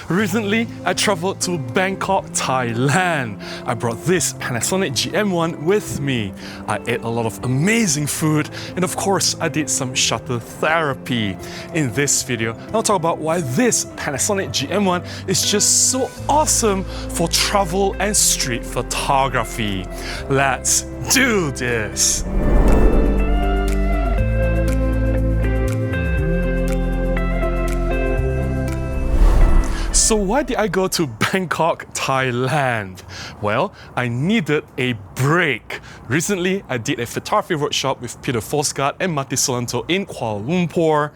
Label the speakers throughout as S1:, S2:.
S1: Recently, I traveled to Bangkok, Thailand. I brought this Panasonic GM1 with me. I ate a lot of amazing food, and of course, I did some shutter therapy. In this video, I'll talk about why this Panasonic GM1 is just so awesome for travel and street photography. Let's do this! So why did I go to Bangkok, Thailand? Well, I needed a break. Recently, I did a photography workshop with Peter Forsgaard and Matti Solanto in Kuala Lumpur.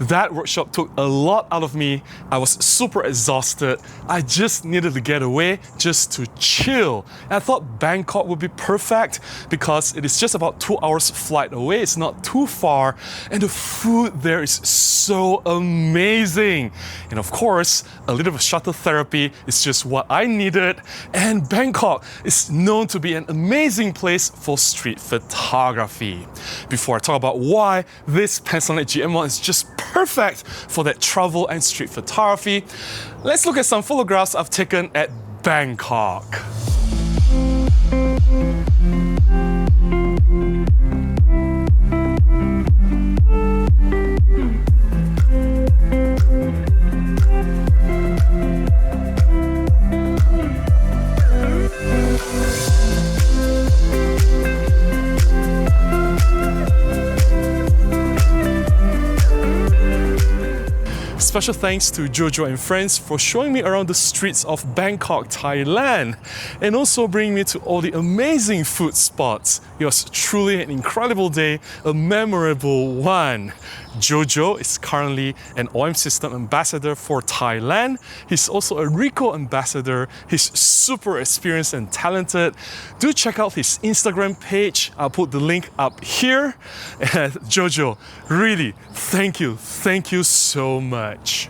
S1: That workshop took a lot out of me. I was super exhausted. I just needed to get away just to chill. And I thought Bangkok would be perfect because it is just about 2 hours flight away. It's not too far. And the food there is so amazing. And of course, a little bit of shutter therapy is just what I needed. And Bangkok is known to be an amazing place for street photography. Before I talk about why this Panasonic GM1 is just perfect for that travel and street photography, let's look at some photographs I've taken at Bangkok. Special thanks to Jojo and friends for showing me around the streets of Bangkok, Thailand, and also bringing me to all the amazing food spots. It was truly an incredible day, a memorable one. Jojo is currently an OM System ambassador for Thailand. He's also a Ricoh ambassador. He's super experienced and talented. Do check out his Instagram page. I'll put the link up here. And Jojo, really, thank you so much.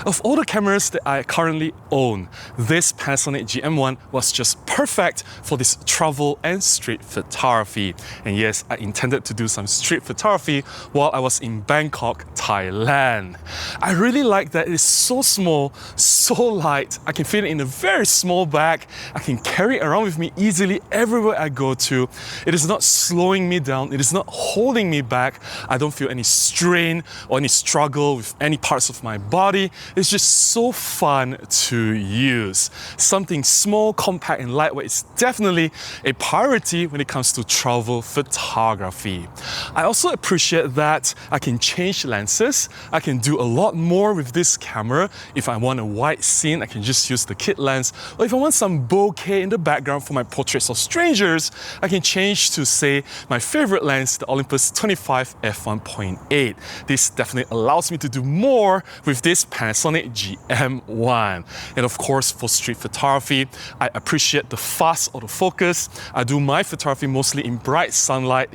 S1: Of all the cameras that I currently own, this Panasonic GM1 was just perfect for this travel and street photography. And yes, I intended to do some street photography while I was in Bangkok, Thailand. I really like that it is so small, so light. I can fit it in a very small bag. I can carry it around with me easily everywhere I go to. It is not slowing me down. It is not holding me back. I don't feel any strain or any struggle with any parts of my body. It's just so fun to use. Something small, compact, and lightweight is definitely a priority when it comes to travel photography. I also appreciate that I can change lenses. I can do a lot more with this camera. If I want a wide scene, I can just use the kit lens. Or if I want some bokeh in the background for my portraits of strangers, I can change to, say, my favorite lens, the Olympus 25 f1.8. This definitely allows me to do more with this Panasonic GM1. And of course, for street photography, I appreciate the fast autofocus. I do my photography mostly in bright sunlight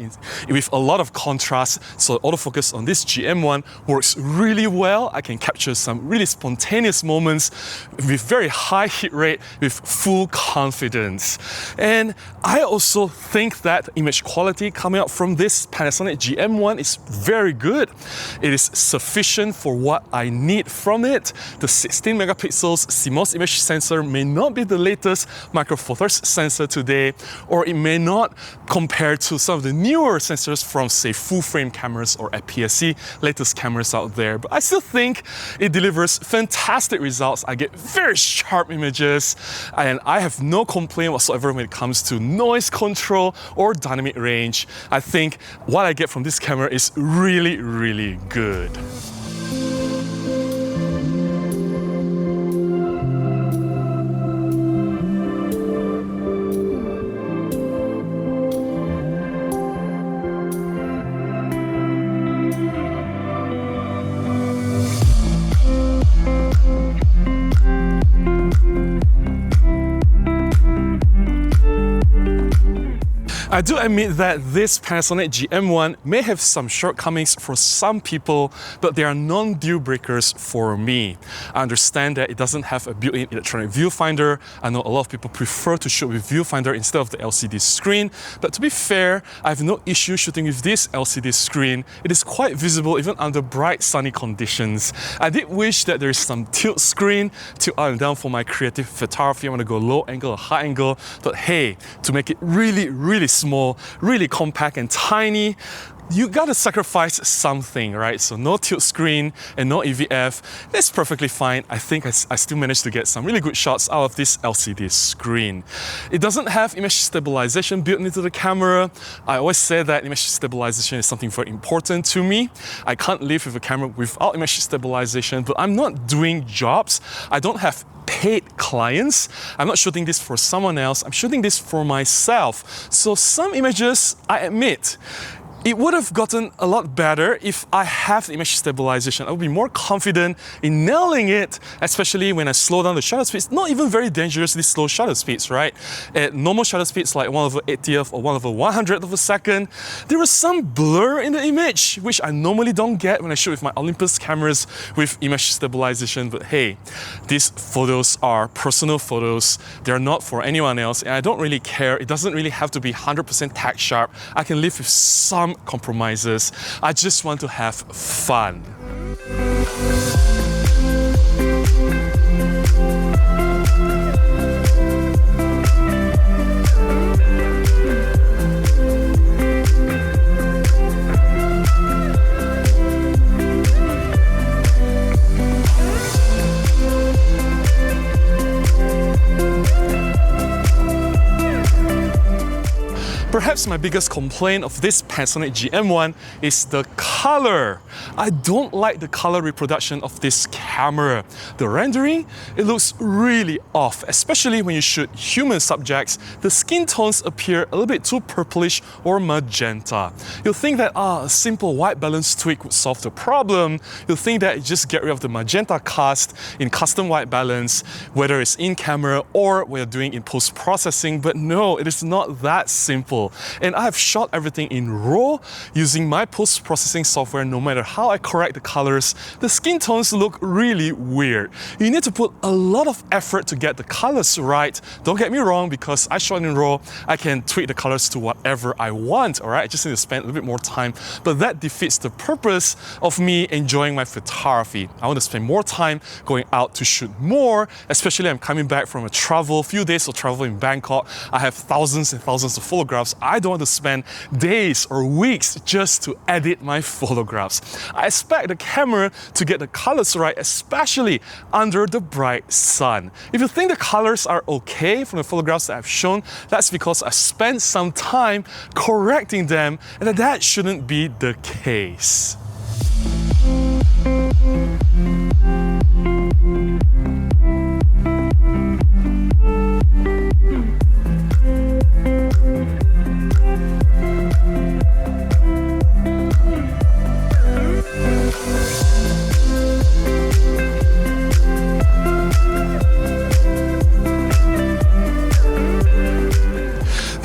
S1: with a lot of contrast, so autofocus on this GM1 works really well. I can capture some really spontaneous moments with very high hit rate with full confidence. And I also think that image quality coming out from this Panasonic GM1 is very good. It is sufficient for what I need from it. The 16 megapixels CMOS image sensor may not be the latest micro four thirds sensor today, or it may not compare to some of the newer sensors from, say, full frame cameras or APS-C latest cameras out there. But I still think it delivers fantastic results. I get very sharp images, and I have no complaint whatsoever when it comes to noise control or dynamic range. I think what I get from this camera is really, really good. I do admit that this Panasonic GM1 may have some shortcomings for some people, but they are non-deal breakers for me. I understand that it doesn't have a built-in electronic viewfinder. I know a lot of people prefer to shoot with viewfinder instead of the LCD screen, but to be fair, I have no issue shooting with this LCD screen. It is quite visible even under bright sunny conditions. I did wish that there is some tilt screen, tilt up and down for my creative photography. I want to go low angle or high angle, but hey, to make it really small, really compact and tiny, you gotta sacrifice something, right? So no tilt screen and no EVF, that's perfectly fine. I think I still managed to get some really good shots out of this LCD screen. It doesn't have image stabilization built into the camera. I always say that image stabilization is something very important to me. I can't live with a camera without image stabilization, but I'm not doing jobs. I don't have paid clients. I'm not shooting this for someone else. I'm shooting this for myself. So some images, I admit, it would have gotten a lot better if I have the image stabilization. I would be more confident in nailing it, especially when I slow down the shutter speeds. Not even very dangerously slow shutter speeds, right? At normal shutter speeds like 1/80th or 1/100th of a second, there was some blur in the image, which I normally don't get when I shoot with my Olympus cameras with image stabilization. But hey, these photos are personal photos. They're not for anyone else, and I don't really care. It doesn't really have to be 100% tack sharp. I can live with some compromises. I just want to have fun. Perhaps my biggest complaint of this Panasonic GM1 is the color. I don't like the color reproduction of this camera. The rendering, it looks really off, especially when you shoot human subjects. The skin tones appear a little bit too purplish or magenta. You'll think that a simple white balance tweak would solve the problem. You'll think that you just get rid of the magenta cast in custom white balance, whether it's in camera or when you're doing in post-processing, but no, it is not that simple. And I have shot everything in RAW using my post-processing software. No matter how I correct the colors, the skin tones look really weird. You need to put a lot of effort to get the colors right. Don't get me wrong, because I shot in RAW, I can tweak the colors to whatever I want, alright? I just need to spend a little bit more time, but that defeats the purpose of me enjoying my photography. I want to spend more time going out to shoot more, especially I'm coming back from a few days of travel in Bangkok. I have thousands and thousands of photographs. I don't want to spend days or weeks just to edit my photographs. I expect the camera to get the colors right, especially under the bright sun. If you think the colors are okay from the photographs that I've shown, that's because I spent some time correcting them, and that shouldn't be the case.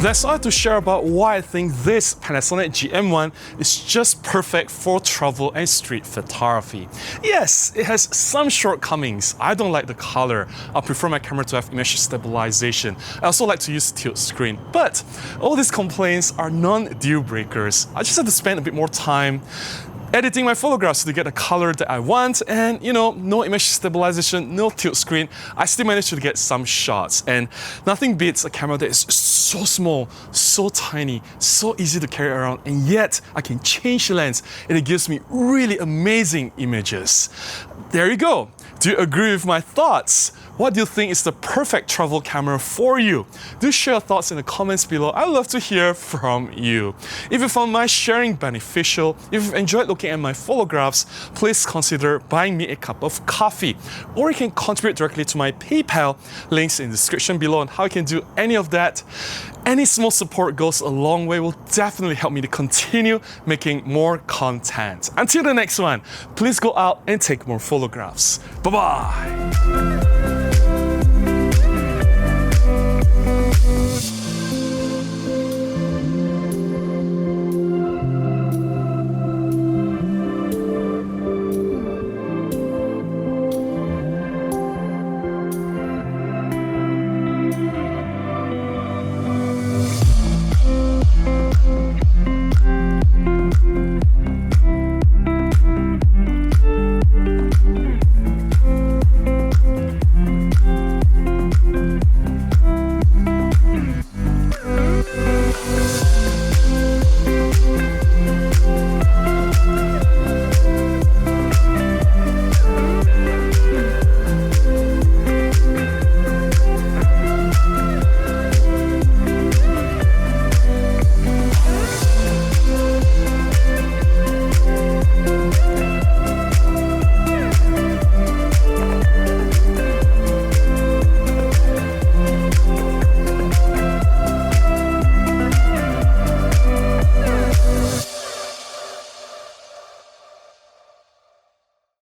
S1: That's all I have to share about why I think this Panasonic GM1 is just perfect for travel and street photography. Yes, it has some shortcomings. I don't like the color. I prefer my camera to have image stabilization. I also like to use tilt screen. But all these complaints are non-deal breakers. I just have to spend a bit more time editing my photographs to get the color that I want, and no image stabilization, no tilt screen. I still managed to get some shots, and nothing beats a camera that is so small, so tiny, so easy to carry around, and yet I can change the lens and it gives me really amazing images. There you go. Do you agree with my thoughts? What do you think is the perfect travel camera for you? Do share your thoughts in the comments below. I'd love to hear from you. If you found my sharing beneficial, if you've enjoyed looking at my photographs, please consider buying me a cup of coffee. Or you can contribute directly to my PayPal. Links in the description below on how you can do any of that. Any small support goes a long way, will definitely help me to continue making more content. Until the next one, please go out and take more photographs. Bye-bye.